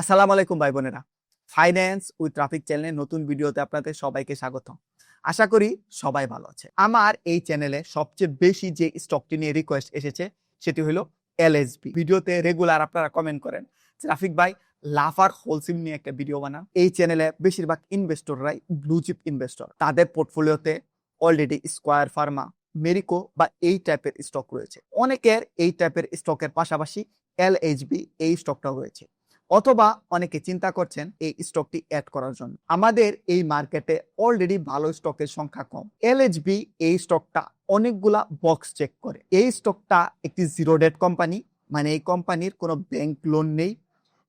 আসসালামু আলাইকুম ভাই বোনেরা, ফাইন্যান্স উইথ ট্রাফিক চ্যানেলের নতুন ভিডিওতে আপনাদের সবাইকে স্বাগত। আশা করি সবাই ভালো আছে। আমার এই চ্যানেলে সবচেয়ে বেশি যে স্টকটি নিয়ে রিকোয়েস্ট এসেছে সেটি হলো এলএসবি। ভিডিওতে রেগুলার আপনারা কমেন্ট করেন ট্রাফিক ভাই লাফার হোলসেল নিয়ে একটা ভিডিও বানান। এই চ্যানেলে বেশিরভাগ ইনভেস্টররাই ব্লু চিপ ইনভেস্টর, তাদের পোর্টফোলিওতে অলরেডি স্কয়ার ফার্মা, মেরিকো বা এই টাইপের স্টক রয়েছে। অনেকের এই টাইপের স্টকের পাশাপাশি এলএইচবি এই স্টকটাও রয়েছে, অথবা অনেকে চিন্তা করছেন এই স্টকটি অ্যাড করার জন্য। আমাদের এই মার্কেটে অলরেডি ভালো স্টকের সংখ্যা কম। এলএইচবি এই স্টকটা অনেকগুলা বক্স চেক করে। এই স্টকটা একটি জিরো ডেট কোম্পানি, মানে এই কোম্পানির কোনো ব্যাংক লোন নেই।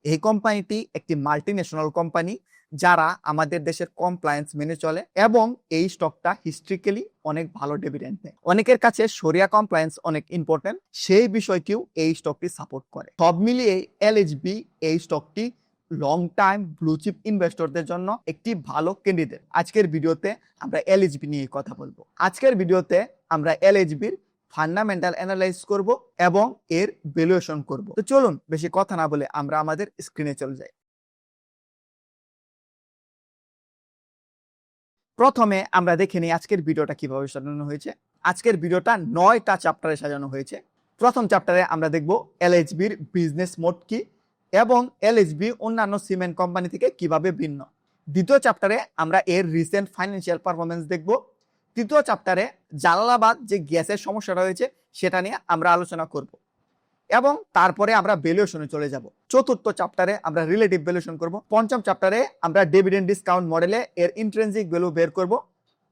এই কোম্পানিটি একটি মাল্টিন্যাশনাল কোম্পানি যারা আমাদের দেশের কমপ্লায়েন্স মেনে চলে, এবং এই স্টকটা হিস্ট্রিক্যালি অনেক ভালো ডিভিডেন্ড দেয়। অনেকের কাছে শরিয়া কমপ্লায়েন্স অনেক ইম্পর্টেন্ট, সেই বিষয়টিও এই স্টকটি সাপোর্ট করে। সব মিলিয়ে এলএইচবি এই স্টকটি লং টাইম ব্লু চিপ ইনভেস্টরদের জন্য একটি ভালো ক্যান্ডিডেট। আজকের ভিডিওতে আমরা এলএইচবি নিয়ে কথা বলবো। আজকের ভিডিওতে আমরা এলএইচবির ফান্ডামেন্টাল অ্যানালাইজ করব এবং এর ভ্যালুয়েশন করব। তো চলুন বেশি কথা না বলে আমরা আমাদের স্ক্রিনে চলে যাই। প্রথমে আমরা দেখে নিই আজকের ভিডিওটা কিভাবে সাজানো হয়েছে। আজকের ভিডিওটা 9টা চ্যাপ্টারে সাজানো হয়েছে। প্রথম চ্যাপ্টারে আমরা দেখব এলএইচবির বিজনেস মোড কি এবং এলএইচবি অন্যান্য সিমেন্ট কোম্পানি থেকে কিভাবে ভিন্ন। দ্বিতীয় চ্যাপ্টারে আমরা এর রিসেন্ট ফাইন্যান্সিয়াল পারফরমেন্স দেখব। তৃতীয় চ্যাপ্টারে জালালাবাদ যে গ্যাসের সমস্যাটা হয়েছে সেটা নিয়ে আমরা আলোচনা করব এবং তারপরে আমরা ভ্যালুয়েশনে চলে যাব। চতুর্থ চ্যাপ্টারে আমরা রিলেটিভ ভ্যালুয়েশন করব। পঞ্চম চ্যাপ্টারে আমরা ডিভিডেন্ড ডিসকাউন্ট মডেলে এর ইন্ট্রিনসিক ভ্যালু বের করব।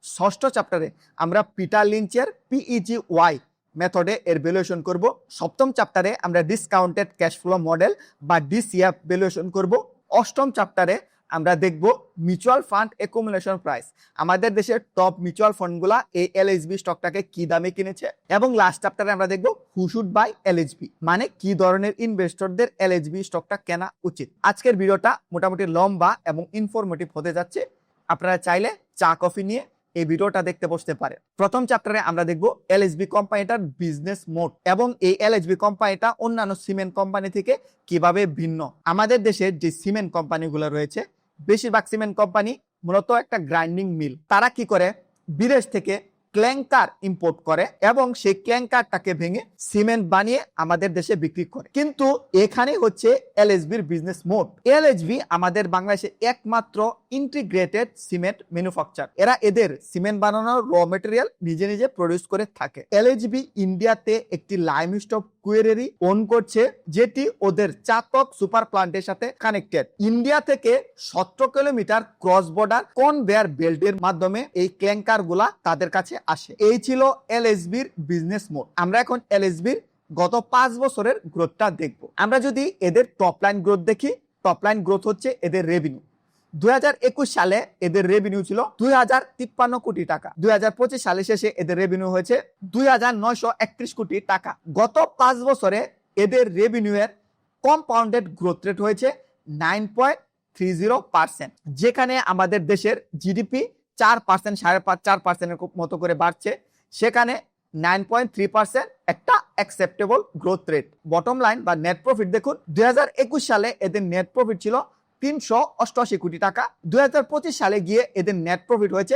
ষষ্ঠ চ্যাপ্টারে আমরা পিটার লিঞ্চের PEGY মেথডে এর ভ্যালুয়েশন করব। সপ্তম চ্যাপ্টারে আমরা ডিসকাউন্টেড ক্যাশ ফ্লো মডেল বা DCF ভ্যালুয়েশন করব। অষ্টম চ্যাপ্টারে আমরা দেখব মিউচুয়াল ফান্ড অ্যাকুমুলেশন প্রাইস, আমাদের দেশের টপ মিউচুয়াল ফান্ডগুলা এই এলএইচবি স্টকটাকে কি দামে কিনেছে। এবং লাস্ট চ্যাপ্টারে আমরা দেখব হু শুড বাই এলএইচবি, মানে কি ধরনের ইনভেস্টরদের এলএইচবি স্টকটা কেনা উচিত। আজকের ভিডিওটা মোটামুটি লম্বা এবং ইনফরমেটিভ হতে যাচ্ছে। আপনারা চাইলে চা কফি নিয়ে এই ভিডিওটা দেখতে বসতে পারে। প্রথম চ্যাপ্টারে আমরা দেখব এলএইচবি কোম্পানিটার বিজনেস মোড এবং এই এলএইচবি কোম্পানিটা অন্যান্য সিমেন্ট কোম্পানি থেকে কিভাবে ভিন্ন। আমাদের দেশের যে সিমেন্ট কোম্পানিগুলো রয়েছে, বেশিরভাগ সিমেন্ট কোম্পানি মূলত একটা গ্রাইন্ডিং মিল। তারা কি করে, বিদেশ থেকে ক্ল্যাঙ্কার ইম্পোর্ট করে এবং সেই ক্ল্যাঙ্কারটাকে ভেঙে সিমেন্ট বানিয়ে আমাদের দেশে বিক্রি করে। কিন্তু এখানে হচ্ছে এলএইচবির বিজনেস মোড। এলএইচবি আমাদের বাংলাদেশে একমাত্র ইন্টিগ্রেটেড সিমেন্ট ম্যানুফ্যাকচার। এরা এদের সিমেন্ট বানানোর র মেটেরিয়াল নিজে নিজে প্রডিউস করে থাকে। এলএইচবি ইন্ডিয়াতে একটি লাইমস্টোন কুয়েরি ওন করছে, যেটি ওদের চাতক সুপার প্লান্টের সাথে কানেক্টেড। ইন্ডিয়া থেকে 17 কিলোমিটার ক্রস বর্ডার কনভেয়ার বেল্টের মাধ্যমে এই ক্ল্যাঙ্কার গুলা তাদের কাছে আসে। এই ছিল এলএইচবির বিজনেস মোড। আমরা এখন এলএইচবির গত 5 বছরের গ্রোথটা দেখব। আমরা যদি এদের টপ লাইন গ্রোথ দেখি, টপ লাইন গ্রোথ হচ্ছে এদের রেভিনিউ। 2021 সালে এদের রেভিনিউ ছিল 2053 কোটি টাকা। 2025 সালে শেষে এদের রেভিনিউ হয়েছে 2931 কোটি টাকা। গত 5 বছরে এদের রেভিনিউ এর কম্পাউন্ডেড গ্রোথ রেট হয়েছে 9.30%, যেখানে আমাদের দেশের জিডিপি 4%, 4.5% মতো করে বাড়ছে, সেখানে 9.3% একটা acceptable growth rate. Bottom line বা নেট প্রফিট দেখুন, 2021 সালে এদের নেট প্রফিট ছিল 388 কোটি টাকা। 2025 সালে গিয়ে এদের নেট প্রফিট হয়েছে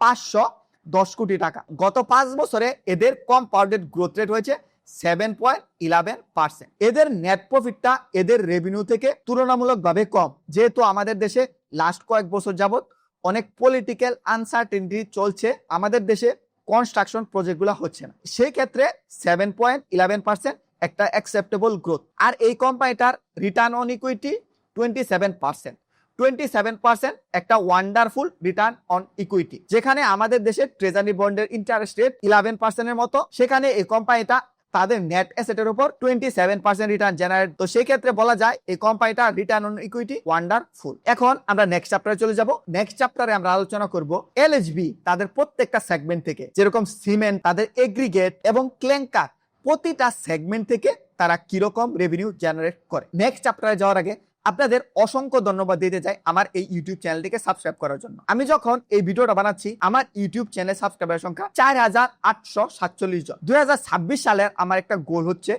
510 কোটি টাকা। গত 5 বছরে এদের কম্পাউন্ডেড গ্রোথ রেট হয়েছে 7.11%। এদের নেট প্রফিটটা এদের রেভিনিউ থেকে তুলনামূলকভাবে কম, যেহেতু আমাদের দেশে লাস্ট কয়েক বছর যাবত অনেক পলিটিক্যাল আনসার্টেনিটি চলছে, আমাদের দেশে কনস্ট্রাকশন প্রজেক্টগুলো হচ্ছে না। সেই ক্ষেত্রে 7.11% একটা অ্যাকসেপ্টেবল গ্রোথ। আর এই কোম্পানিটার রিটার্ন অন ইকুইটি 27%। 27% একটা ওয়ান্ডারফুল রিটার্ন অন ইকুইটি। যেখানে আমাদের দেশের ট্রেজারি বন্ডের ইন্টারেস্ট রেট 11% এর মতো, সেখানে এই কোম্পানিটা তাদের নেট অ্যাসেটের উপর 27% রিটার্ন জেনারেট। তো সেই ক্ষেত্রে বলা যায় এই কোম্পানিটা রিটার্ন অন ইকুইটি ওয়ান্ডারফুল। এখন আমরা নেক্সট চ্যাপ্টারে চলে যাব। নেক্সট চ্যাপ্টারে আমরা আলোচনা করব এলএইচবি তাদের প্রত্যেকটা সেগমেন্ট থেকে, যেরকম সিমেন্ট, তাদের এগ্রিগেট এবং ক্ল্যাঙ্কার, প্রতিটা সেগমেন্ট থেকে তারা কিরকম রেভিনিউ জেনারেট করে। নেক্সট চ্যাপ্টারে যাওয়ার আগে আপনাদের অসংখ্য ধন্যবাদ দিতে চাই আমার এই ইউটিউব চ্যানেলটিকে সাবস্ক্রাইব করার জন্য। আমি যখন এই ভিডিওটা বানাচ্ছি আমার ইউটিউব চ্যানেল সাবস্ক্রাইবার সংখ্যা 4847 জন। 2026 সালের আমার একটা গোল হচ্ছে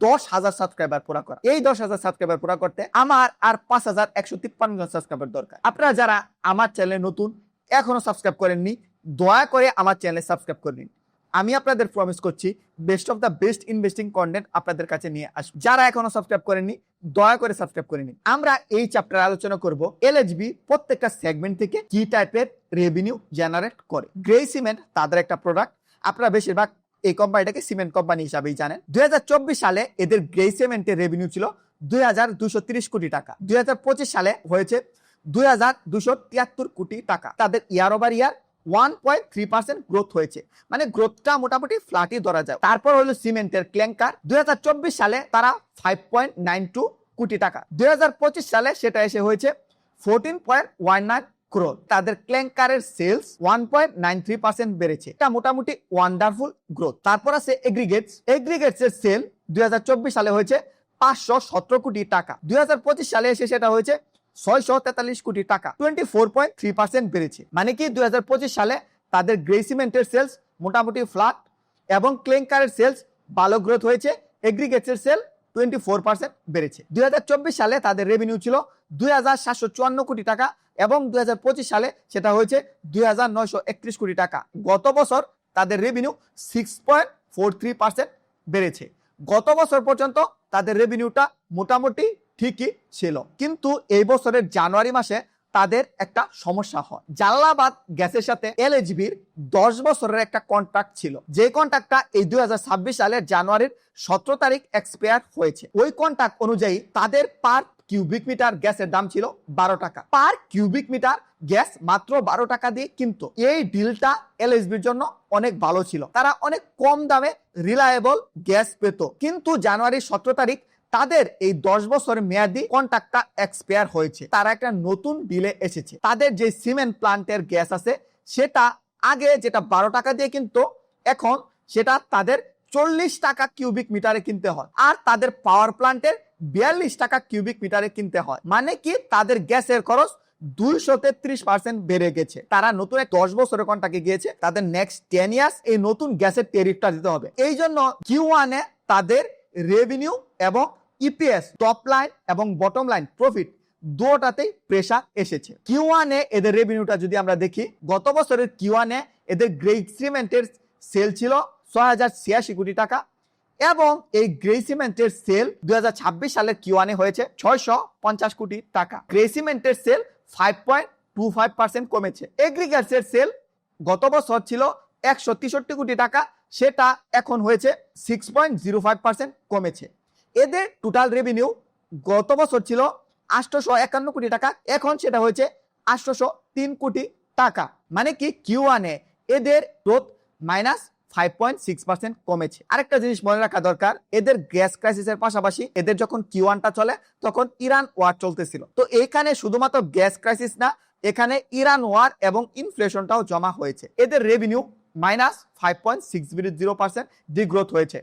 10,000 সাবস্ক্রাইবার পুরা করা। এই 10,000 সাবস্ক্রাইবার পুরা করতে আমার আর 5,153 জন সাবস্ক্রাইবার দরকার। আপনারা যারা আমার চ্যানেলে নতুন এখনো সাবস্ক্রাইব করেননি দয়া করে আমার চ্যানেলে সাবস্ক্রাইব করে নিন। আমি আপনাদের প্রমিস করছি best of the best investing content আপনাদের কাছে নিয়ে আসবো। যারা এখনো সাবস্ক্রাইব করেননি দয়া করে সাবস্ক্রাইব করে নিন। আমরা এই চ্যাপ্টারে আলোচনা করব এলএইচবি প্রত্যেকটা সেগমেন্ট থেকে কি টাইপের রেভিনিউ জেনারেট করে। গ্রে সিমেন্ট তাদের একটা প্রোডাক্ট, আপনারা বেশিরভাগ এই কোম্পানিটাকে সিমেন্ট কোম্পানি হিসাবেই জানেন। 2024 সালে এদের গ্রে সিমেন্টের রেভিনিউ ছিল 2,230 কোটি টাকা। 2025 সালে হয়েছে 2,273 কোটি টাকা। তাদের ইয়ার ওভার ইয়ার 1.3% গ্রোথ হয়েছে, মানে গ্রোথটা মোটামুটি ফ্ল্যাটই ধরা যায়। তারপর হলো সিমেন্টের ক্ল্যাঙ্কার, 2024 সালে তারা 5.92 কোটি টাকা। 2025 সালে সেটা এসে হয়েছে 14.19 ক্রোর। তাদের ক্ল্যাঙ্কারের সেলস 1.93% বেড়েছে, এটা মোটামুটি ওয়ান্ডারফুল গ্রোথ। তারপর আছে এগ্রিগেটস এর সেল 2024 সালে হয়েছে 517 কোটি টাকা। 2025 সালে এসে সেটা হয়েছে 643 কোটি টাকা, 24.3% বেড়েছে। মানে কি 2025 সালে তাদের গ্রে সিমেন্টের সেলস মোটামুটি ফ্ল্যাট এবং ক্লিংকারের সেলস ভালো গ্রোথ হয়েছে, এগ্রিগেটসের সেল 24% বেড়েছে। 2024 সালে তাদের রেভিনিউ ছিল 2,754 কোটি টাকা এবং 2025 সালে সেটা হয়েছে 2,931 কোটি টাকা। গত বছর তাদের রেভিনিউ 6.43% বেড়েছে। গত বছর পর্যন্ত তাদের রেভিনিউটা মোটামুটি ঠিকই ছিল, কিন্তু এই বছরের জানুয়ারি মাসে তাদের একটা সমস্যা হয়। জালালাবাদ গ্যাসের সাথে এলএইচবির 10 বছরের একটা কন্ট্রাক্ট ছিল, যে কন্ট্রাক্টটা এই 2026 সালের জানুয়ারির 17 তারিখ এক্সপায়ার হয়েছে। ওই কন্ট্রাক্ট অনুযায়ী তাদের পার কিউবিক মিটার গ্যাসের দাম ছিল 12 টাকা। পার কিউবিক মিটার গ্যাস মাত্র 12 টাকা দিয়ে, কিন্তু এই ডিলটা এলএইচবির জন্য অনেক ভালো ছিল, তারা অনেক কম দামে রিলায়েবল গ্যাস পেত। কিন্তু জানুয়ারি 17 তারিখ তাদের এই 10 বছরের মেয়াদি কন্ট্রাক্টটা এক্সপায়ার হয়েছে, তারা একটা নতুন ডিলে এসেছে। তাদের যে সিমেন্ট প্লান্টের গ্যাস আছে সেটা আগে যেটা 12 টাকা দিয়ে কিনতো, এখন সেটা তাদের 40 টাকা কিউবিক মিটারে কিনতে হয়, আর তাদের পাওয়ার প্লান্টের 42 টাকা কিউবিক মিটারে কিনতে হয়। মানে কি তাদের গ্যাসের খরচ 233% বেড়ে গেছে। তারা নতুন 10 বছরের কন্ট্রাক্টে গিয়েছে, তাদের নেক্সট 10 ইয়ার্স এই নতুন গ্যাসের ট্যারিফটা দিতে হবে। এই জন্য Q1 এ তাদের রেভিনিউ এবং ইপিএস টপ লাইন এবং বটম লাইন প্রফিট দুটোতেই প্রেসার এসেছে। Q1 এ এদের রেভিনিউটা যদি আমরা দেখি, গত বছরের Q1 এ এদের গ্রে সিমেন্টের সেল ছিল 6,086 কোটি টাকা এবং এই গ্রে সিমেন্টের সেল 2026 সালের Q1 এ হয়েছে 650 কোটি টাকা। গ্রে সিমেন্টের সেল 5.25% কমেছে। এগ্রিগেটসের সেল গত বছর ছিল 163 কোটি টাকা, সেটা এখন হয়েছে 6.05% কমেছে। এদের টোটাল রেভিনিউ গত বছর ছিল 851 কোটি টাকা, এখন সেটা হয়েছে 803 কোটি টাকা। মানে কি Q1 এ এদের গ্রোথ -5.6% কমেছে। আরেকটা জিনিস মনে রাখা দরকার, এদের গ্যাস ক্রাইসিসের পাশাপাশি এদের যখন Q1টা চলে তখন ইরান ওয়ার চলতেছিল। তো এখানে শুধুমাত্র গ্যাস ক্রাইসিস না, এখানে ইরান ওয়ার এবং ইনফ্লেশনটাও জমা হয়েছে। এদের রেভিনিউ -5.6% ডিগ্রোথ হয়েছে।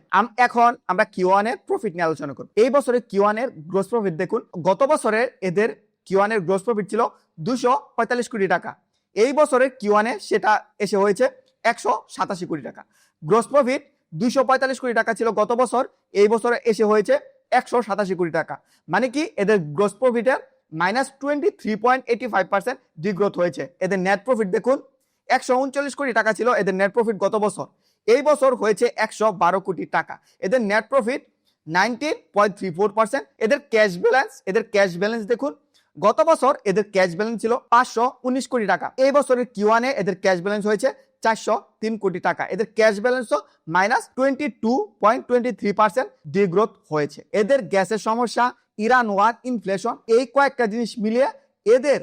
এখন আমরা Q1 এর প্রফিট নিয়ে আলোচনা করব। এই বছরে Q1 এর গ্রোস প্রফিট দেখুন, গত বছরের এদের Q1 এর গ্রোস প্রফিট ছিল 245 কোটি টাকা, এই বছরের Q1 এ সেটা এসে হয়েছে 187 কোটি টাকা। গ্রোস প্রফিট 245 কোটি টাকা ছিল গত বছর, এই বছরে এসে হয়েছে 187 কোটি টাকা। মানে কি এদের গ্রোস প্রফিটের -23.85% ডিগ্রোথ হয়েছে। এদের নেট প্রফিট দেখুন, 139 কোটি টাকা ছিল এদের নেট প্রফিট গত বছর, এই বছর হয়েছে 112 কোটি টাকা। এদের নেট প্রফিট 19.34%। এদের ক্যাশ ব্যালেন্স দেখুন, গত বছর এদের ক্যাশ ব্যালেন্স ছিল 519 কোটি টাকা, এই বছরের Q1 এ এদের ক্যাশ ব্যালেন্স হয়েছে 403 কোটি টাকা। এদের ক্যাশ ব্যালেন্সও -22.23% ডিগ্রোথ হয়েছে। এদের গ্যাসের সমস্যা, ইরান ওয়ার, ইনফ্লেশন, এই কয়েকটা জিনিস মিলিয়ে এদের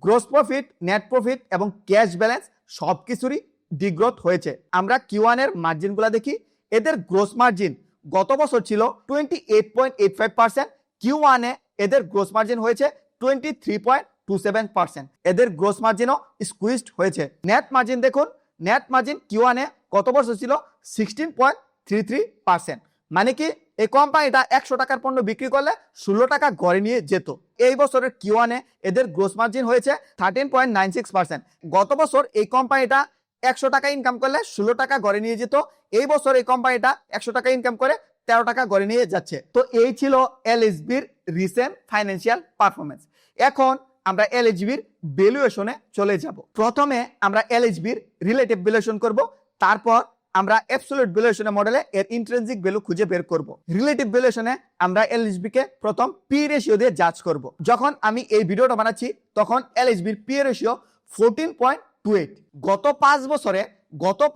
গ্রোস প্রফিট, নেট প্রফিট এবং ক্যাশ ব্যালেন্স সবকিছুরই ডিগ্রোথ হয়েছে। আমরা Q1 এর মার্জিনগুলো দেখি, এদের গ্রোস মার্জিন গত বছর ছিল 28.85%, Q1 এ এদের গ্রোস মার্জিন হয়েছে 23.27%। এদের গ্রোস মার্জিনও স্কুইজড হয়েছে। নেট মার্জিন দেখুন, নেট মার্জিন Q1 এ গত বছর ছিল 16.33%। মানে কি এই কোম্পানিটা 100 টাকার পণ্য বিক্রি করলে 16 টাকা ঘরে নিয়ে যেত। এই বছরের Q1 এ এদের গ্রোস মার্জিন হয়েছে 13.96%। গত বছর এই কোম্পানিটা 100 টাকা ইনকাম করলে 16 টাকা ঘরে নিয়ে যেত। এই বছর এই কোম্পানিটা 100 টাকা ইনকাম করে 13 টাকা ঘরে নিয়ে যাচ্ছে। তো এই ছিল এলএসবির রিসেন্ট ফাইন্যান্সিয়াল পারফরমেন্স। এখন আমরা এলএসবির ভ্যালুয়েশনে চলে যাব। প্রথমে আমরা এলএসবির রিলেটিভ ভ্যালুয়েশন করব, তারপর আমরা অ্যাবসলিউট ভ্যালুয়েশন মডেলে এর ইন্ট্রিনসিক ভ্যালু খুঁজে বের করব। রিলেটিভ ভ্যালুয়েশনে আমরা এলএসবি কে প্রথম পি রেশিও দিয়ে জাজ করব। যখন আমি এই ভিডিওটা বানাচ্ছি তখন এলএসবির পি রেশিও 14.28। গত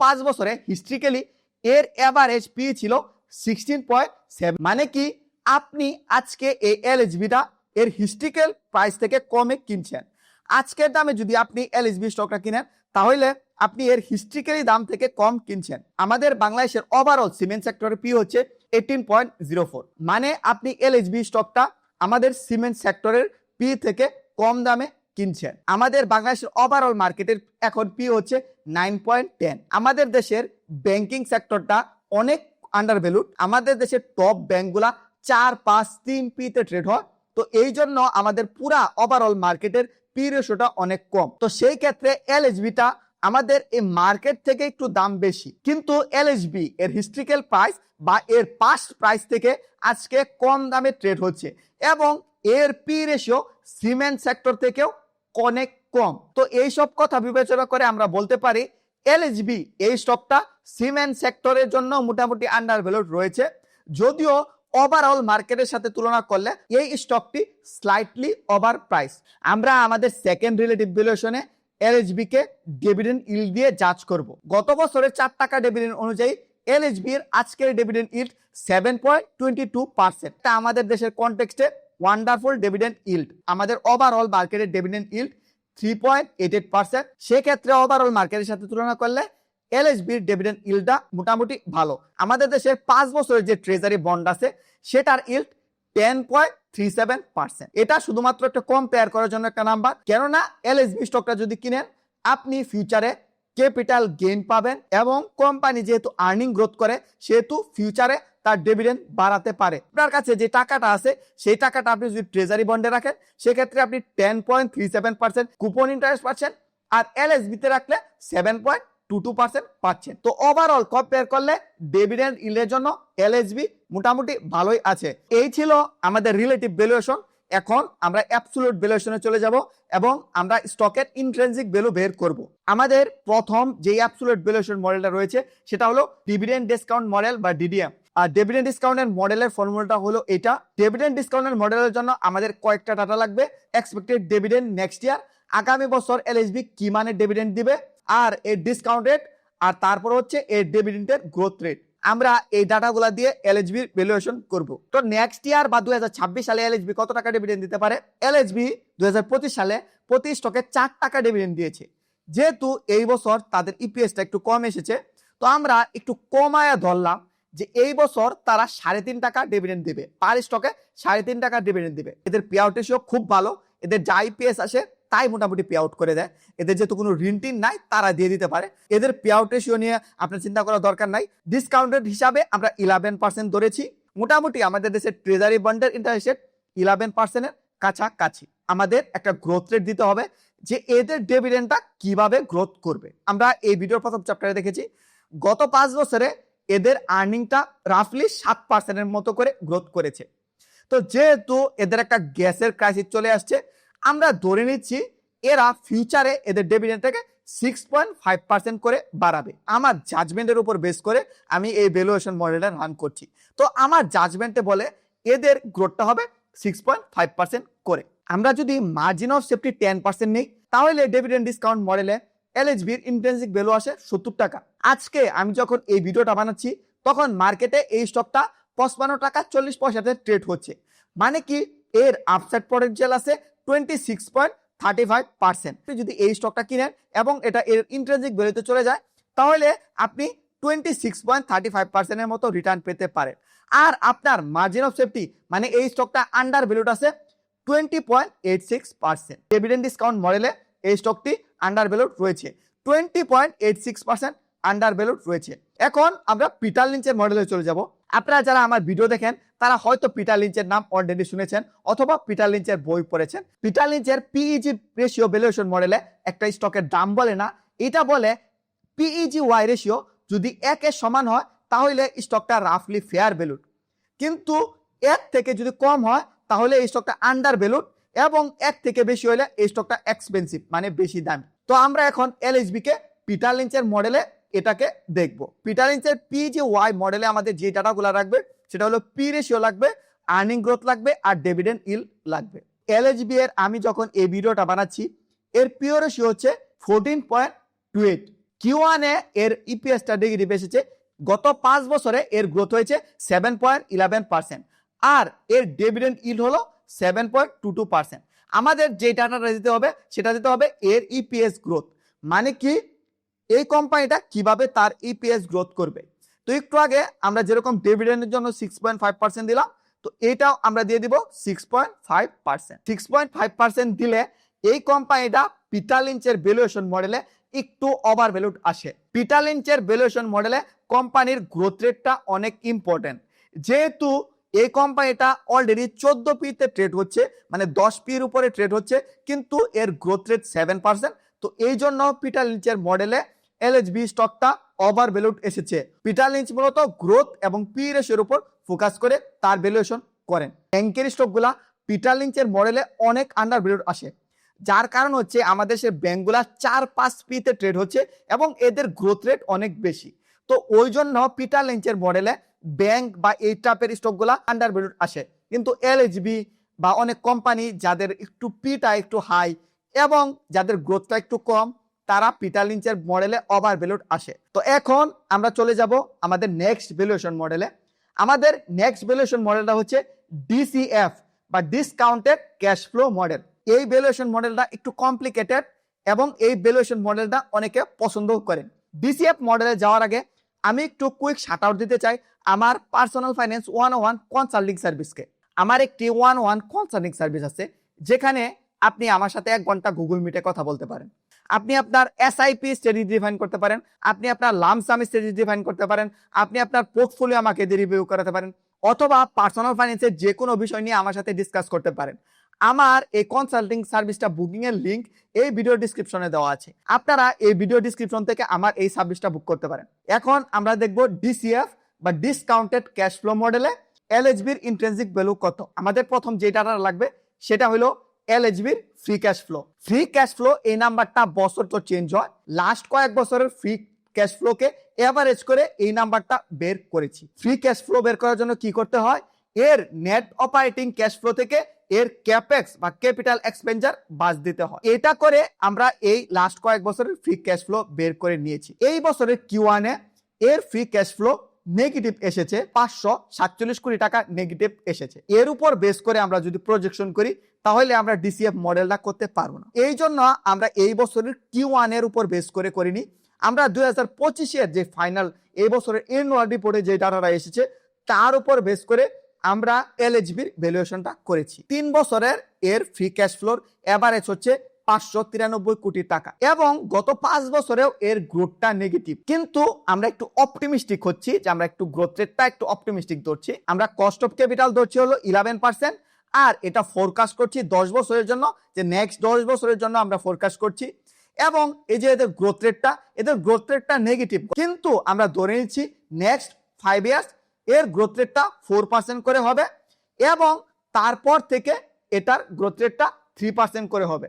5 বছরে হিস্ট্রিক্যালি এর এভারেজ পি ছিল 16.7। মানে কি আপনি আজকে এই এলএসবিটা এর হিস্ট্রিক্যাল প্রাইস থেকে কমে কিনছেন। আজকের দামে যদি আপনি এলএসবি স্টকটা কিনেন তাহলে আপনি এর হিস্ট্রিক্যালি দাম থেকে কম কিনছেন। আমাদের বাংলাদেশের ওভারঅল সিমেন্ট সেক্টরের পি হচ্ছে 18.04। মানে আপনি এলএসবি স্টকটা আমাদের সিমেন্ট সেক্টরের পি থেকে কম দামে কিনছেন। আমাদের বাংলাদেশের ওভারঅল মার্কেটের এখন পি হচ্ছে 9.10। আমাদের দেশের ব্যাংকিং সেক্টরটা অনেক আন্ডার ভ্যালুড। আমাদের দেশের টপ ব্যাংকগুলা 4, 5, 3 পিতে ট্রেড হয়। তো এই জন্য আমাদের পুরা ওভারঅল মার্কেটের পি রেশিওটা অনেক কম। তো সেই ক্ষেত্রে এলএসবিটা আমাদের এই মার্কেট থেকে একটু দাম বেশি, কিন্তু এলএসবি এর হিস্ট্রিক্যাল প্রাইস বা এর পাস্ট প্রাইস থেকে আজকে কম দামে ট্রেড হচ্ছে এবং এর পি রেশিও সিমেন্ট সেক্টর থেকেও অনেক কম। তো এই সব কথা বিবেচনা করে আমরা বলতে পারি এলএসবি এই স্টকটা সিমেন্ট সেক্টরের জন্য মোটামুটি আন্ডার ভ্যালুড রয়েছে। যদিও ওভারঅল মার্কেটের সাথে তুলনা করলে এই স্টকটি স্লাইটলি ওভার প্রাইস। আমরা আমাদের সেকেন্ড রিলেটিভ ভ্যালুয়েশনে এলএসবি কে ডিভিডেন্ড ইল্ড দিয়ে জাজ করব। গত বছরের 4 টাকা ডিভিডেন্ড অনুযায়ী এলএসবি এর আজকের ডিভিডেন্ড ইল্ড 7.22%। এটা আমাদের দেশের কনটেক্সটে ওয়ান্ডারফুল ডিভিডেন্ড ইল্ড। আমাদের ওভারঅল মার্কেটের ডিভিডেন্ড ইল্ড 3.88%। সেক্ষেত্রে ওভারঅল মার্কেটের সাথে তুলনা করলে এলএসবির ডিভিডেন্ড ইল্ডটা মোটামুটি ভালো। আমাদের দেশের 5 বছরের যে ট্রেজারি বন্ড আছে সেটার ইল্ড 10.37%। এটা শুধুমাত্র একটা কম্পেয়ার করার জন্য একটা নাম্বার, কেননা এলএসবি স্টকটা যদি কিনেন আপনি ফিউচারে ক্যাপিটাল গেইন পাবেন এবং কোম্পানি যেহেতু আর্নিং গ্রোথ করে সেহেতু ফিউচারে তার ডিভিডেন্ড বাড়াতে পারে। আপনার কাছে যে টাকাটা আছে সেই টাকাটা আপনি যদি ট্রেজারি বন্ডে রাখেন সেক্ষেত্রে আপনি 10.37% কুপন ইন্টারেস্ট পাচ্ছেন, আর এলএসবি তে রাখলে 7.22% পাচ্ছেন। তো ওভারঅল কম্পেয়ার করলে ডিভিডেন্ড ইল্ডের জন্য এলএসবি মোটামুটি ভালোই আছে। এই ছিল আমাদের রিলেটিভ ভ্যালুয়েশন। এখন আমরা অ্যাবসলিউট ভ্যালুয়েশনে চলে যাব এবং আমরা স্টকের ইন্ট্রিনসিক ভ্যালু বের করব। আমাদের প্রথম যে অ্যাবসলিউট ভ্যালুয়েশন মডেলটা রয়েছে সেটা হলো ডিভিডেন্ড ডিসকাউন্ট মডেল বা ডিডিএম। আর ডিভিডেন্ড ডিসকাউন্টের মডেলের ফর্মুলাটা হলো এটা। ডিভিডেন্ড ডিসকাউন্টের মডেলের জন্য আমাদের কয়েকটা ডাটা লাগবে। এক্সপেক্টেড ডিভিডেন্ড নেক্সট ইয়ার, আগামী বছর এলএসবি কি মানে ডিভিডেন্ড দিবে, আর এর ডিসকাউন্ট রেট, আর তারপর হচ্ছে এর ডিভিডেন্ডের গ্রোথ রেট। আমরা এই ডাটাগুলা দিয়ে এলএসবির ভ্যালুয়েশন করব। তো নেক্সট ইয়ার বা 2026 সালে এলএসবি কত টাকা ডিভিডেন্ড দিতে পারে? এলএসবি 2025 সালে প্রতি স্টকে 4 টাকা ডিভিডেন্ড দিয়েছে। যেহেতু এই বছর তাদের ইপিএসটা একটু কম এসেছে, তো আমরা একটু কমায়া ধরলাম যে এই বছর তারা 3.5 টাকা ডিভিডেন্ড দিবে, পার স্টকে 3.5 টাকা ডিভিডেন্ড দিবে। এদের পে আউট রেশিও খুব ভালো, এদের যা ইপিএস আসে তাই মোটামুটি পে আউট করে দেয়। এদের যেহেতু কোনো ঋণ টিন নাই তারা দিয়ে দিতে পারে। এদের পে আউট রেশিও নিয়ে আপনার চিন্তা করার দরকার নাই। ডিসকাউন্টেড হিসাবে আমরা 11% ধরেছি। মোটামুটি আমাদের দেশের ট্রেজারি বন্ডের ইন্টারেস্ট রেট 11%-এর কাছাকাছি। আমাদের একটা গ্রোথ রেট দিতে হবে যে এদের ডিভিডেন্ডটা কিভাবে গ্রোথ করবে। আমরা এই ভিডিওর প্রথম চ্যাপ্টারে দেখেছি গত 5 বছরে এদের আর্নিংটা রাফলি 7%-এর মতো করে গ্রোথ করেছে। তো যেহেতু এদের একটা গ্যাসের ক্রাইসিস চলে আসছে, আমরা ধরে নিচ্ছি এরা ফিউচারে এদের ডিভিডেন্ডটাকে 6.5% করে বাড়াবে। আমার জাজমেন্টের উপর বেস করে আমি এই ভ্যালুয়েশন মডেলটা রান করছি। তো আমার জাজমেন্টে বলে এদের গ্রোথটা হবে 6.5% করে। আমরা যদি মার্জিন অফ সেফটি 10% নেই তাহলে ডিভিডেন্ড ডিসকাউন্ট মডেলে এলএসবির ইন্ট্রিনসিক ভ্যালু আসে 70 টাকা। আজকে আমি যখন এই ভিডিওটা বানাচ্ছি তখন মার্কেটে এই স্টকটা 55 টাকা 40 পয়সাতে ট্রেড হচ্ছে। মানে কি এর আপসাইড পটেনশিয়াল আছে 26.35%। যদি এই স্টকটা কিনেন এবং এটা এর ইন্ট্রিনসিক ভ্যালুতে চলে যায় তাহলে আপনি 26.35% এর মতো রিটার্ন পেতে পারেন। আর আপনার মার্জিন অফ সেফটি মানে এই স্টকটা আন্ডার ভ্যালুড আছে 20.86%। ডিভিডেন্ড ডিসকাউন্ট মডেলে এই স্টকটি আন্ডার ভ্যালুড রয়েছে 20.86% আন্ডার ভ্যালুড রয়েছে। এখন আমরা পিটার লিঞ্চের মডেলে চলে যাব। আপনারা যারা আমার ভিডিও দেখেন তারা হয়তো পিটার লিঞ্চের নাম অলরেডি শুনেছেন অথবা পিটার লিঞ্চের বই পড়েছেন। পিটার লিঞ্চের পিইজি রেশিও ভ্যালুয়েশন মডেলে একটা স্টকের দাম বলে না, এটা বলে পিইজি ওয়াই রেশিও যদি 1 এর সমান হয় তাহলে স্টকটা রাফলি ফেয়ার ভ্যালুড, কিন্তু 1 থেকে যদি কম হয় তাহলে এই স্টকটা আন্ডার ভ্যালুড এবং 1 থেকে বেশি হলে এই স্টকটা এক্সপেন্সিভ মানে বেশি দামি। তো আমরা এখন এলএইচবি কে পিটার লিঞ্চের মডেলে এটাকে দেখব। পিটার লিঞ্চের পিজি ওয়াই মডেলে আমাদের যে ডাটাগুলো রাখবে সেটা হলো পি রেশিও লাগবে, আর্নিং গ্রোথ লাগবে আর ডিভিডেন্ড ইল্ড লাগবে। এলএইচবি এর আমি যখন এই ভিডিওটা বানাচ্ছি এর পিও রেশিও হচ্ছে 14.28, Q1 এ এর ইপিএসটা নেগেটিভ এসেছে, গত 5 বছরে এর গ্রোথ হয়েছে 7.11% আর এর ডিভিডেন্ড ইল্ড হলো 7.22%। আমাদের যে ডাটাটা দিতে হবে সেটা দিতে হবে এর ইপিএস গ্রোথ, মানে কি এই কোম্পানিটা কিভাবে তার ইপিএস গ্রোথ করবে। তো একটু আগে আমরা যেরকম ডিভিডেন্ডের জন্য 6.5% দিলাম, তো এটাও আমরা দিয়ে দিব 6.5%। 6.5% দিলে এই কোম্পানিটা পিটার লিঞ্চের ভ্যালুয়েশন মডেলে একটু ওভার ভ্যালুড আসে। পিটার লিঞ্চের ভ্যালুয়েশন মডেলে কোম্পানির গ্রোথ রেটটা অনেক ইম্পর্টেন্ট, যেহেতু এই কোম্পানিটা অলরেডি 14 পিতে ট্রেড হচ্ছে, মানে 10 পির উপরে ট্রেড হচ্ছে, কিন্তু এর গ্রোথ রেট 7%। তো এই জন্য পিটার লিঞ্চের মডেলে এলএইচবি স্টকটা ওভার ভ্যালুড এসেছে। পিটার লিঞ্চ মূলত গ্রোথ এবং পি রেশিওর উপর ফোকাস করে তার ভ্যালুয়েশন করেন। ব্যাংকের স্টকগুলা পিটার লিঞ্চের মডেলে অনেক আন্ডার ভ্যালুড আসে, যার কারণ হচ্ছে আমাদের দেশের ব্যাংকগুলা 4-5 পিতে ট্রেড হচ্ছে এবং এদের গ্রোথ রেট অনেক বেশি। তো ওই জন্য পিটার লিঞ্চের মডেলে ব্যাংক বা এই টাইপের স্টকগুলা আন্ডার ভ্যালুড আসে, কিন্তু এলএইচবি বা অনেক কোম্পানি যাদের একটু পিটা একটু হাই এবং যাদের গ্রোথটা একটু কম তারা পিটার লিঞ্চের মডেলে ওভার ভ্যালুড আসে। তো এখন আমরা চলে যাব আমাদের নেক্সট ভ্যালুয়েশন মডেলে। আমাদের নেক্সট ভ্যালুয়েশন মডেলটা হচ্ছে ডিসিএফ বা ডিসকাউন্টেড ক্যাশ ফ্লো মডেল। এই ভ্যালুয়েশন মডেলটা একটু কমপ্লিকেটেড এবং এই ভ্যালুয়েশন মডেলটা অনেকে পছন্দ করেন। ডিসিএফ মডেলে যাওয়ার আগে আমি একটু কুইক শাউট আউট দিতে চাই আমার পার্সোনাল ফাইন্যান্স 101 কনসাল্টিং সার্ভিসকে। আমার একটি 101 কনসাল্টিং সার্ভিস আছে যেখানে আপনি আমার সাথে 1 ঘন্টা গুগল মিটে কথা বলতে পারেন। আপনি আপনার এসআইপি স্ট্র্যাটেজি ডিফাইন করতে পারেন, আপনি আপনার লামসাম স্ট্র্যাটেজি ডিফাইন করতে পারেন, আপনি আপনার পোর্টফোলিও আমাকে দিয়ে রিভিউ করাতে পারেন, অথবা পার্সোনাল ফাইন্যান্সের যে কোনো বিষয় নিয়ে আমার সাথে ডিসকাস করতে পারেন। আমার এই কনসাল্টিং সার্ভিসটা বুকিং এর লিংক এই ভিডিও ডেসক্রিপশনে দেওয়া আছে, আপনারা এই ভিডিও ডেসক্রিপশন থেকে আমার এই সার্ভিসটা বুক করতে পারেন। এখন আমরা দেখব ডিসিএফ বা ডিসকাউন্টেড ক্যাশ ফ্লো মডেলে এলএইচবির ইন্ট্রিনসিক ভ্যালু কত। আমাদের প্রথম যে ডাটা লাগবে সেটা হলো এলএইচবির free cash flow. Free cash flow এই নাম্বারটা বছর তো চেঞ্জ হয়, লাস্ট কয়েক বছরের ফ্রি ক্যাশ ফ্লোকে এভারেজ করে এই নাম্বারটা বের করেছি। ফ্রি ক্যাশ ফ্লো বের করার জন্য কি করতে হয়, এর নেট অপারেটিং ক্যাশ ফ্লো থেকে এর ক্যাপেক্স বা ক্যাপিটাল এক্সপেন্ডিচার বাদ দিতে হয়। এটা করে আমরা এই লাস্ট কয়েক বছরের ফ্রি ক্যাশ ফ্লো বের করে নিয়েছি। এই বছরের Q1 এ এর ফ্রি ক্যাশ ফ্লো নেগেটিভ এসেছে, 547 কোটি টাকা নেগেটিভ এসেছে। এর উপর বেস করে আমরা যদি প্রজেকশন করি তাহলে আমরা ডিসিএফ মডেলটা করতে পারবো না। এই জন্য আমরা এই বছরের Q1 এর উপর বেস করে করিনি, আমরা 2025 এর যে ফাইনাল এই বছরের অ্যানুয়াল রিপোর্টে যে ডাটাটা এসেছে তার উপর বেস করে আমরা এলএইচবির ভ্যালুয়েশনটা করেছি। 3 বছরের এর ফ্রি ক্যাশ ফ্লোর এভারেজ হচ্ছে 593 কোটি টাকা এবং গত 5 বছরেও এর গ্রোথটা নেগেটিভ, কিন্তু আমরা একটু অপটিমিস্টিক হচ্ছি যে আমরা একটু গ্রোথ রেটটা একটু অপটিমিস্টিক ধরছি। আমরা কস্ট অফ ক্যাপিটাল ধরছি হলো 11% আর এটা ফোরকাস্ট করছি 10 বছরের জন্য, যে নেক্সট 10 বছরের জন্য আমরা ফোরকাস্ট করছি। এবং এই যে এদের গ্রোথ রেটটা নেগেটিভ, কিন্তু আমরা ধরে নিচ্ছি নেক্সট 5 ইয়ার্স এর গ্রোথ রেটটা 4% করে হবে এবং তারপর থেকে এটার গ্রোথ রেটটা 3% করে হবে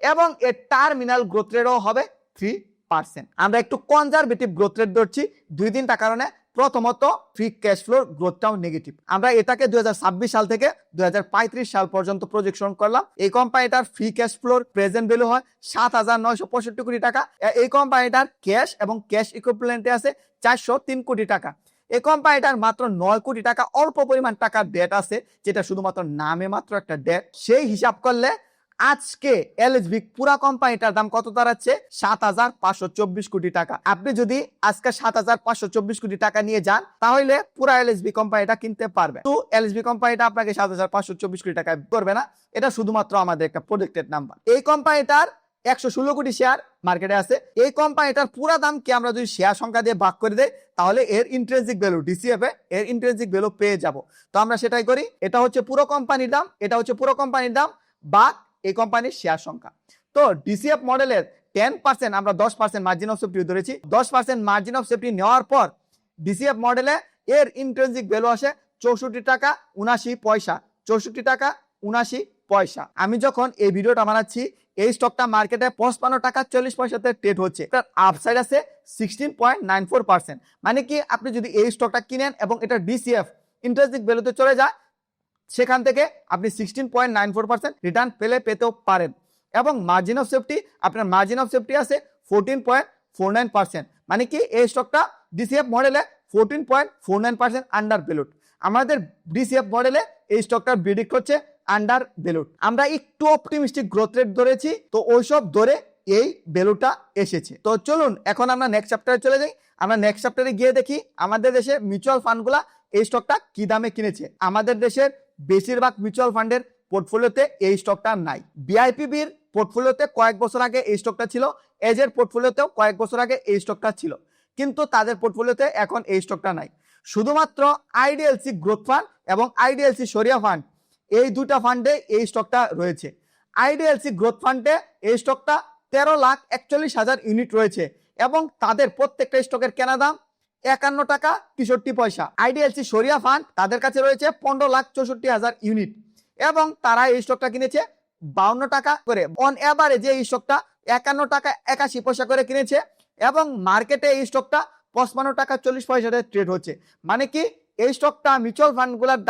এবং এর টার্মিনাল গ্রোথ রেটও হবে 3%। আমরা একটু কনজারভেটিভ গ্রোথ রেট ধরছি 2-3টা কারণে। প্রথমত ফ্রি ক্যাশ ফ্লোর গ্রোথটাও নেগেটিভ। আমরা এটাকে 2026 সাল থেকে 2035 সাল পর্যন্ত প্রজেকশন করলাম। এই কোম্পানিটার ফ্রি ক্যাশ ফ্লোর প্রেজেন্ট ভ্যালু হয় 7,965 কোটি টাকা। এই কোম্পানিটার ক্যাশ এবং ক্যাশ ইকুইভ্যালেন্টে আছে 403 কোটি টাকা। এই কোম্পানিটার মাত্র 9 কোটি টাকা অল্প পরিমাণ টাকার ডেট আছে, যেটা শুধুমাত্র নামে মাত্র একটা ডেট। সেই হিসাব করলে আজকে এলএইচবি পুরা কোম্পানিটার দাম কত দাঁড়াচ্ছে, 7,524 কোটি টাকা। আপনি যদি আজকে 7,524 কোটি টাকা নিয়ে যান তাহলে পুরা এলএইচবি কোম্পানিটা কিনতে পারবেন। তো এলএইচবি কোম্পানিটা আপনাকে 7,524 কোটি টাকা করবে না, এটা শুধুমাত্র আমাদের একটা প্রজেক্টেড নাম্বার। এই কোম্পানিটার 116 কোটি শেয়ার মার্কেটে আছে। এই কোম্পানিটার পুরো দামকে আমরা যদি শেয়ার সংখ্যা দিয়ে ভাগ করে দেই তাহলে এর ইন্ট্রিনসিক ভ্যালু ডিসিএফ এর ইন্ট্রিনসিক ভ্যালু পেয়ে যাব। তো আমরা সেটাই করি, এটা হচ্ছে পুরো কোম্পানির দাম, এটা হচ্ছে পুরো কোম্পানির দাম বা এই কোম্পানির শেয়ার সংখ্যা। তো ডিসিএফ মডেলের 10% আমরা 10% মার্জিন অফ সেফটি ধরেছি। 10% মার্জিন অফ সেফটি নেওয়ার পর ডিসিএফ মডেলে এর ইন্ট্রিনসিক ভ্যালু আসে 64 টাকা 79 পয়সা। 64 টাকা 79 পয়সা। আমি যখন এই ভিডিওটা বানাচ্ছি এই স্টকটা মার্কেটে 55 টাকা 40 পয়সাতে ট্রেড হচ্ছে। তার আপসাইড আছে 16.94%। মানে কি আপনি যদি এই স্টকটা কিনেন এবং এটা ডিসিএফ ইন্ট্রিনসিক ভ্যালুতে চলে যায় সেখান থেকে আপনি 16.94% রিটার্ন পেতেও পারেন। এবং মার্জিন অফ সেফটি, আপনার মার্জিন অফ সেফটি আছে 14.49%। মানে কি এই স্টকটা ডিসিএফ মডেলে 14.49% আন্ডার ভ্যালুড। আমাদের ডিসিএফ মডেলে এই স্টকটা প্রেডিক্ট হচ্ছে আন্ডার ভ্যালুড। আমরা একটু অপটিমিস্টিক গ্রোথ রেট ধরেছি, তো ওইসব ধরে এই ভ্যালুটা এসেছে। তো চলুন এখন আমরা নেক্সট চ্যাপ্টারে চলে যাই। আমরা নেক্সট চ্যাপ্টারে গিয়ে দেখি আমাদের দেশে মিউচুয়াল ফান্ডগুলা এই স্টকটা কি দামে কিনেছে। আমাদের দেশের বেশিরভাগ মিউচুয়াল ফান্ডের পোর্টফোলিওতে এই স্টকটা নাই। বিআইপিবির পোর্টফোলিওতে কয়েক বছর আগে এই স্টকটা ছিল, এজের পোর্টফোলিওতেও কয়েক বছর আগে এই স্টকটা ছিল, কিন্তু তাদের পোর্টফোলিওতে এখন এই স্টকটা নাই। শুধুমাত্র আইডিএলসি গ্রোথ ফান্ড এবং আইডিএলসি সরিয়া ফান্ড এই দুটা ফান্ডে এই স্টকটা রয়েছে। আইডিএলসি গ্রোথ ফান্ডে এই স্টকটা 13,41,000 ইউনিট রয়েছে এবং তাদের প্রত্যেকটা স্টকের কেনা দাম 51 টাকা 63 পয়সা। আইডিএলসি সরিয়া ফান্ড তাদের কাছে রয়েছে 15,64,000 ইউনিট এবং তারা এই স্টকটা কিনেছে 52 টাকা করে। অন এভারেজ এই স্টকটা 51 টাকা 81 পয়সা করে কিনেছে এবং মার্কেটে এই স্টকটা 55 টাকা 40 পয়সাতে ট্রেড হচ্ছে। মানে কি এই স্টকটা মিউচুয়াল ফান্ডগুলোর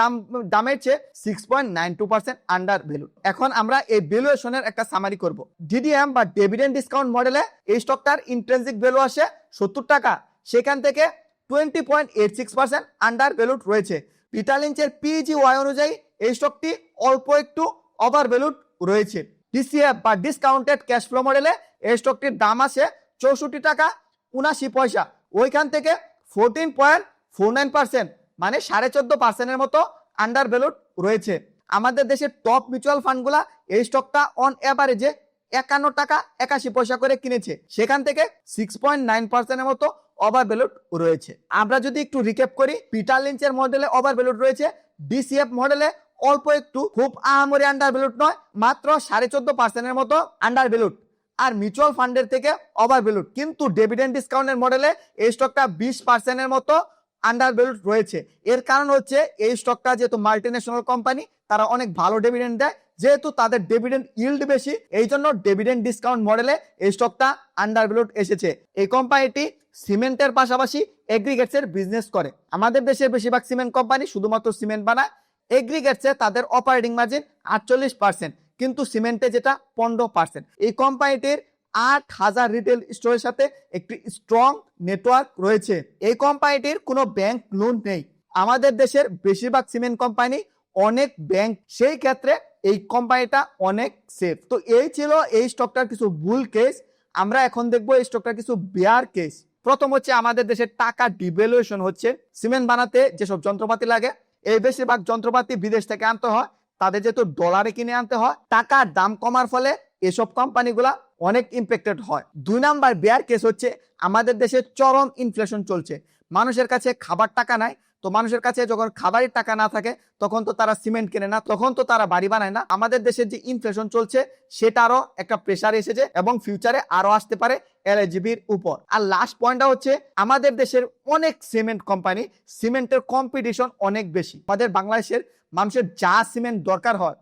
দামের চেয়ে 6.92% আন্ডার ভ্যালু। এখন আমরা এই ভ্যালুয়েশনের একটা সামারি করব। ডিডিএম বা ডিভিডেন্ড ডিসকাউন্ট মডেলে এই স্টকটার ইন্ট্রিনসিক ভ্যালু আসে 70 টাকা, সেখান থেকে 20.86% আন্ডার ভ্যালুড রয়েছে। পিটার লিঞ্চের পিজিওয়াই অনুযায়ী এই স্টকটি অল্প একটু ওভার ভ্যালুড রয়েছে। ডিসিএফ বা ডিসকাউন্টেড ক্যাশ ফ্লো মডেলে এই স্টকটির দাম আসে 64 টাকা 79 পয়সা। ওইখান থেকে 14.49% মানে 14.5% এর মতো আন্ডার ভ্যালুড রয়েছে। আমাদের দেশের টপ মিউচুয়াল ফান্ডগুলা এই স্টকটা অন এভারেজে 51 টাকা 81 পয়সা করে কিনেছে, সেখান থেকে 6.9% এর মতো ওভার ভ্যালুড রয়েছে। আমরা যদি একটু রিক্যাপ করি, পিটার লিঞ্চের মডেলে ওভার ভ্যালুড রয়েছে, ডিসিএফ মডেলে অল্প একটু, খুব আহামরি আন্ডার ভ্যালুড নয়, মাত্র 14.5% এর মতো আন্ডার ভ্যালুড, আর মিউচুয়াল ফান্ডের থেকে ওভার ভ্যালুড। কিন্তু ডিভিডেন্ড ডিসকাউন্টের মডেলে এই স্টকটা 20% এর মতো আন্ডার ভ্যালুড রয়েছে। এর কারণ হচ্ছে এই স্টকটা যেহেতু মাল্টিন্যাশনাল কোম্পানি, তারা অনেক ভালো ডিভিডেন্ড দেয়, যেহেতু তাদের ডিভিডেন্ড ইল্ড বেশি, এই জন্য ডিভিডেন্ড ডিসকাউন্ট মডেলে এই স্টকটা আন্ডার ভ্যালুড এসেছে। এই কোম্পানিটি সিমেন্টের পাশাপাশি এগ্রিগেটসের বিজনেস করে। আমাদের দেশের বেশিরভাগ সিমেন্ট কোম্পানি শুধুমাত্র সিমেন্ট বানায়। এগ্রিগেটসে তাদের অপারেটিং মার্জিন 48%, কিন্তু সিমেন্টে যেটা 15%। এই কোম্পানিটির 8,000 রিটেল স্টোরের সাথে একটি স্ট্রং নেটওয়ার্ক রয়েছে। এই কোম্পানিটির কোনো ব্যাংক লোন নেই। আমাদের দেশের বেশিরভাগ সিমেন্ট কোম্পানি অনেক ব্যাংক, সেই ক্ষেত্রে এই কোম্পানিটা অনেক সেফ। তো এই ছিল এই স্টকটার কিছু বুল কেস। আমরা এখন দেখবো এই স্টকটার কিছু বেয়ার কেস। প্রথম হচ্ছে আমাদের দেশের টাকা ডিভ্যালুয়েশন হচ্ছে। সিমেন্ট বানাতে যেসব যন্ত্রপাতি লাগে এই বেশিরভাগ যন্ত্রপাতি বিদেশ থেকে আনতে হয়, তাদের যেহেতু ডলারে কিনে আনতে হয়, টাকার দাম কমার ফলে এসব কোম্পানিগুলা অনেক ইম্প্যাক্টেড হয়। 2 নাম্বার বেয়ার কেস হচ্ছে আমাদের দেশে চরম ইনফ্লেশন চলছে। মানুষের কাছে খাবার টাকা নাই, তো মানুষের কাছে যখন খাবারের টাকা না থাকে তখন তো তারা সিমেন্ট কেনে না, তখন তো তারা বাড়ি বানায় না। আমাদের দেশের যে ইনফ্লেশন চলছে সেটারও একটা প্রেসার এসেছে এবং ফিউচারে আরো আসতে পারে এলএইচবির উপর। আর লাস্ট পয়েন্টটা হচ্ছে আমাদের দেশের অনেক সিমেন্ট কোম্পানি, সিমেন্টের কম্পিটিশন অনেক বেশি। আমাদের বাংলাদেশের মানুষের যা সিমেন্ট দরকার হয়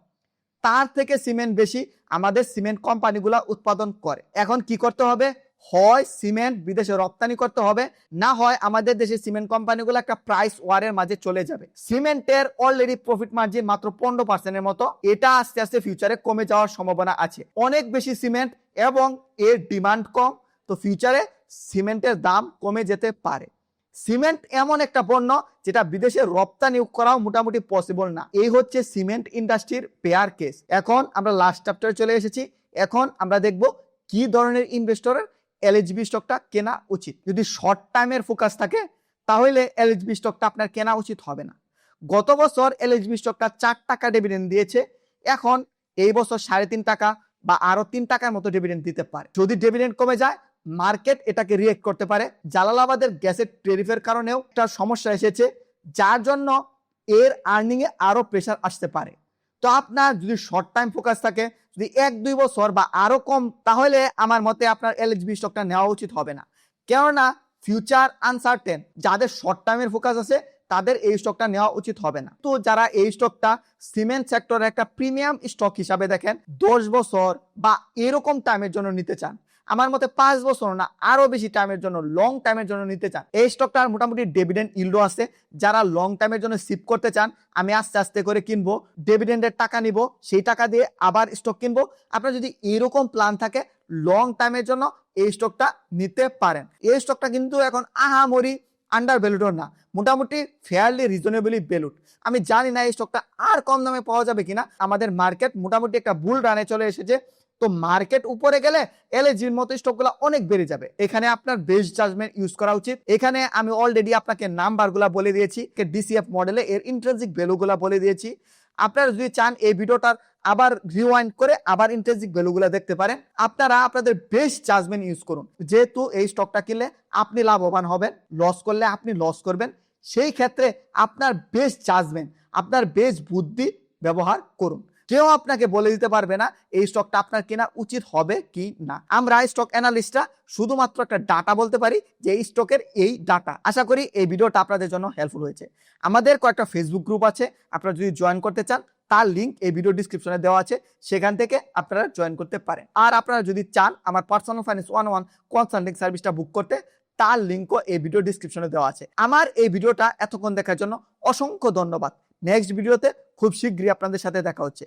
তার থেকে সিমেন্ট বেশি আমাদের সিমেন্ট কোম্পানিগুলা উৎপাদন করে। এখন কি করতে হবে? হয় সিমেন্ট বিদেশে রপ্তানি করতে হবে, না হয় আমাদের দেশে সিমেন্ট কোম্পানিগুলো একটা প্রাইস ওয়ারের মাঝে চলে যাবে। সিমেন্টের অলরেডি প্রফিট মার্জিন মাত্র 15% এর মতো, এটা আস্তে আস্তে ফিউচারে কমে যাওয়ার সম্ভাবনা আছে। অনেক বেশি সিমেন্ট এবং এর ডিমান্ড কম, তো ফিউচারে সিমেন্টের দাম কমে যেতে পারে। সিমেন্ট এমন একটা পণ্য যেটা বিদেশে রপ্তানি করাও মোটামুটি পসিবল না। এই হচ্ছে সিমেন্ট ইন্ডাস্ট্রির বেয়ার কেস। এখন আমরা লাস্ট চ্যাপ্টারে চলে এসেছি। এখন আমরা দেখব কি ধরনের ইনভেস্টরের এলএইচবি স্টকটা কেনা উচিত। যদি শর্ট টাইমের ফোকাস থাকে তাহলে এলএইচবি স্টকটা আপনার কেনা উচিত হবে না। গত বছর এলএইচবি স্টকটা 4 টাকা ডিভিডেন্ড দিয়েছে, এখন এই বছর 3.5 টাকা বা আরো 3 টাকার মতো ডিভিডেন্ড দিতে পারে। যদি ডিভিডেন্ড কমে যায়, মার্কেট এটাকে রিয়েক্ট করতে পারে। জালালাবাদের গ্যাসের ট্যারিফের কারণেও একটা সমস্যা এসেছে, যার জন্য এর আর্নিং এ আরো প্রেসার আসতে পারে। তো আপনার যদি শর্ট টাইম ফোকাস থাকে, যদি 1-2 বছর বা আরো কম, তাহলে আমার মতে আপনার এলএইচবি স্টকটা নেওয়া উচিত হবে না। কেননা ফিউচার আনসার্টেন, যাদের শর্ট টাইমের ফোকাস আছে তাদের এই স্টকটা নেওয়া উচিত হবে না। তো যারা এই স্টকটা সিমেন্ট সেক্টরের একটা প্রিমিয়াম স্টক হিসাবে দেখেন, 10 বছর বা এরকম টাইমের জন্য নিতে চান, আমার মতে 5 বছর না আরো বেশি টাইমের জন্য, লং টাইমের জন্য নিতে চান, এই স্টকটার মোটামুটি ডিভিডেন্ড ইল্ডও আছে। যারা লং টাইমের জন্য শিফট করতে চান, আমি আস্তে আস্তে করে কিনবো, ডিভিডেন্ডের টাকা নিব, সেই টাকা দিয়ে আবার স্টক কিনবো, আপনার যদি এরকম প্ল্যান থাকে লং টাইমের জন্য এই স্টকটা নিতে পারেন। এই স্টকটা কিন্তু এখন আহামরি আন্ডার ভ্যালুডও না, মোটামুটি ফেয়ারলি রিজনেবলি ভ্যালুড। আমি জানি না এই স্টকটা আর কম দামে পাওয়া যাবে কিনা। আমাদের মার্কেট মোটামুটি একটা বুল রানে চলে এসেছে, তো মার্কেট উপরে গেলে এলএইচবির মতো স্টকগুলো অনেক বেড়ে যাবে। এখানে আপনার বেস্ট জাজমেন্ট ইউজ করা উচিত। এখানে আমি অলরেডি আপনাকে নাম্বারগুলো বলে দিয়েছি, ডিসিএফ মডেলে এর ইন্ট্রিনসিক ভ্যালুগুলো বলে দিয়েছি। আপনারা যদি চান এই ভিডিওটার আবার রিওয়াইন্ড করে আবার ইন্ট্রিনসিক ভ্যালুগুলো দেখতে পারেন। আপনারা আপনাদের বেস্ট জাজমেন্ট ইউজ করুন, যেহেতু এই স্টকটা কিনলে আপনি লাভবান হবেন, লস করলে আপনি লস করবেন। সেই ক্ষেত্রে আপনার বেস্ট জাজমেন্ট, আপনার বেস্ট বুদ্ধি ব্যবহার করুন। কেউ আপনাকে বলে দিতে পারবে না এই স্টকটা আপনার কেনা উচিত হবে কি না। আমরা স্টক অ্যানালিস্টরা শুধুমাত্র একটা ডাটা বলতে পারি যে এই স্টকের এই ডাটা। আশা করি এই ভিডিওটা আপনাদের জন্য হেল্পফুল হয়েছে। আমাদের কয়েকটা ফেসবুক গ্রুপ আছে, আপনারা যদি জয়েন করতে চান তার লিঙ্ক এই ভিডিও ডিসক্রিপশনে দেওয়া আছে, সেখান থেকে আপনারা জয়েন করতে পারেন। আর আপনারা যদি চান আমার পার্সোনাল ফাইন্যান্স 101 কনসাল্টিং সার্ভিসটা বুক করতে, তার লিঙ্কও এই ভিডিও ডিসক্রিপশনে দেওয়া আছে। আমার এই ভিডিওটা এতক্ষণ দেখার জন্য অসংখ্য ধন্যবাদ। নেক্সট ভিডিওতে খুব শীঘ্রই আপনাদের সাথে দেখা হচ্ছে।